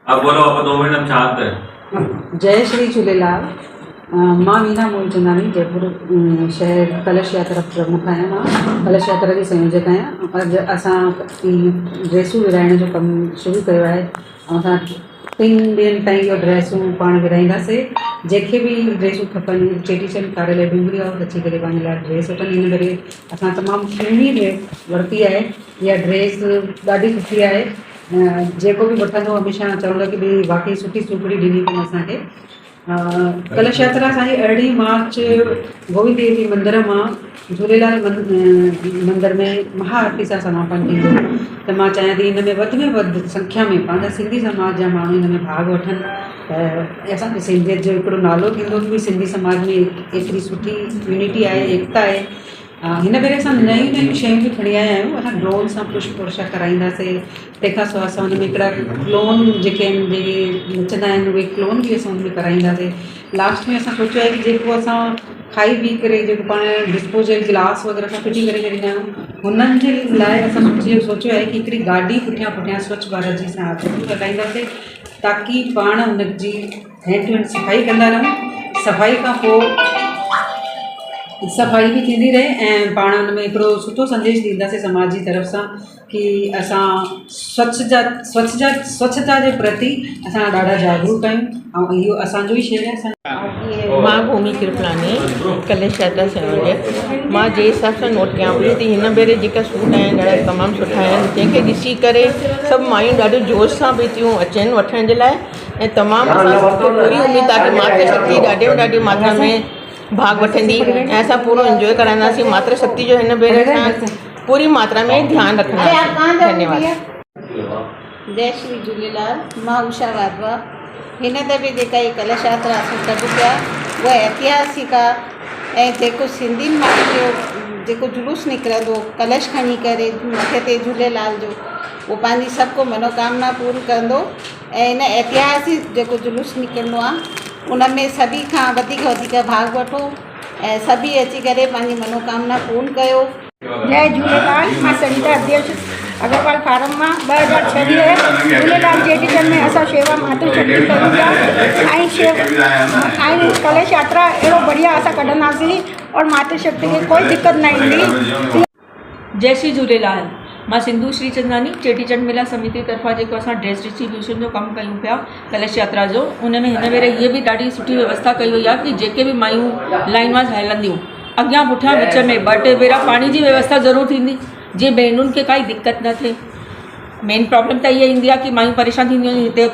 अब बोलो आप 2 मिनट में चाहते हैं। जय श्री झूलेलाल। मां मीना मूलचंदानी जयपुर शहर कलश यात्रा प्रमुख आहियां। मां कलश यात्रा जी संयोजक आहियां। अॼु असां ड्रेसूं विराइण जो कमु शुरू कयो आहे ऐं असां 3 ॾींहंनि ताईं इहो ड्रेसूं पाण विराईंदासीं। जंहिंखे बि ड्रेसूं खपनि चेटीचंड कार्यालय डूंगरी हाउस अची करे पंहिंजे लाइ ड्रेस वठनि। इन करे असां तमामु सुहिणी ड्रेस वरिती आहे। इहा ड्रेस ॾाढी सुठी आहे। जेको बि वठंदो हमेशह चवंदो कि भई वाक़ई सुठी सूखड़ी ॾिनी अथऊं असांखे। कलश यात्रा असांजी 18 मार्च गोविंद देव जी मंदर मां झूलेलाल मंदर में महाआरती सां समापन थींदो। त मां चाहियां थी इन में वधि संख्या में पंहिंजा सिंधी समाज जा माण्हू इन में भाग वठनि। त असांजे सिंधियत जो हिकिड़ो नालो थींदो कि सिंधी समाज में एतिरी सुठी यूनिटी आहे, एकता आहे। हिन भेरे असां नयूं नयूं शयूं बि खणी आया आहियूं। असां ड्रोन सां पुष्प वर्षा कराईंदासीं। तंहिंखां सवाइ असां हुन में हिकिड़ा क्लोन जेके आहिनि जेके नचंदा आहिनि उहे क्लोन बि असां हुन में कराईंदासीं। लास्ट में असां सोचियो आहे कि जेको असां खाई पी करे जेको पाण डिस्पोजल गिलास वग़ैरह सां फिटी करे छॾींदा आहियूं हुननि जे लाइ असां सोचियो आहे कि हिकिड़ी गाॾी पुठियां स्वच्छ भारत जी असां शुरू कराईंदासीं ताकि पाण हुनजी हैंड टू हैंड सफ़ाई कंदा रहूं। सफ़ाई खां पोइ सफ़ाई भी थींदी रहे ऐं पाण हुन में हिकिड़ो सुठो संदेश ॾींदासीं समाज जी तरफ़ सां कि असां स्वच्छता जे प्रति असां ॾाढा जागरूक आहियूं ऐं इहो असांजो ई शहर आहे। मां भूमि कृपलानी कलेश यात्रा संयोजक। मां जे हिसाब सां नोट कयां पई त हिन भेरे जेका सूट आहिनि ॾाढा तमामु सुठा आहिनि, जंहिंखे ॾिसी करे सभु मायूं ॾाढो जोश सां पई थियूं अचनि वठण जे लाइ। ऐं तमामु असांखे पूरी उमेदु आहे कि मातृशक्ति ॾाढी मात्रा में भाग वठंदी ऐं असां पूरो इंजॉय कराईंदासीं। मातृशक्ति जो हिन भेरे असां पूरी मात्रा में ध्यानु रखंदासीं। धन्यवाद। जय श्री झूलेलाल। मां उषा वाधवा। हिन दफ़े जेका ये कलश यात्रा असां कढूं पिया उहा ऐतिहासिक आहे ऐं जेको सिंधियुनि माण्हुनि जो जेको जुलूस निकिरंदो कलश खणी करे मथे ते झूलेलाल जो, उहो पंहिंजी सबको मनोकामना पूरी कंदो। ऐं इन ऐतिहासिक जेको जुलूस निकिरंदो आहे उन में सभी खां वधीक भाग वठो ऐं सभी अची करे पंहिंजी मनोकामना पूर्ण कयो। जय झूलेलाल। मां सरिता अध्यक्ष अग्रवाल फार्म मां 2006 में झूलेलाल चेटीचंड में असां शेवा मातृशक्ति कयूं पिया ऐं कलश यात्रा अहिड़ो बढ़िया असां कढंदासीं और मातृशक्ति खे कोई दिक़त न ईंदी। जय श्री झूलेलाल। मां सिंधु श्री चंदानी चेटीचंड मेला समिति तरफ़ां जेको असां ड्रेस डिस्ट्रीब्यूशन जो कमु कयूं पिया कलश यात्रा जो, उन में हिन भेरे हीअ बि ॾाढी सुठी व्यवस्था कई वई आहे कि जेके बि मायूं लाइन वाइज़ हलंदियूं अॻियां पुठियां विच में 2-2 भेरा पाणी जी व्यवस्था ज़रूरु थींदी जीअं भेनरुनि खे काई दिक़त न थिए। मेन प्रॉब्लम त इहा ईंदी आहे कि मायूं परेशान थींदियूं आहिनि हिते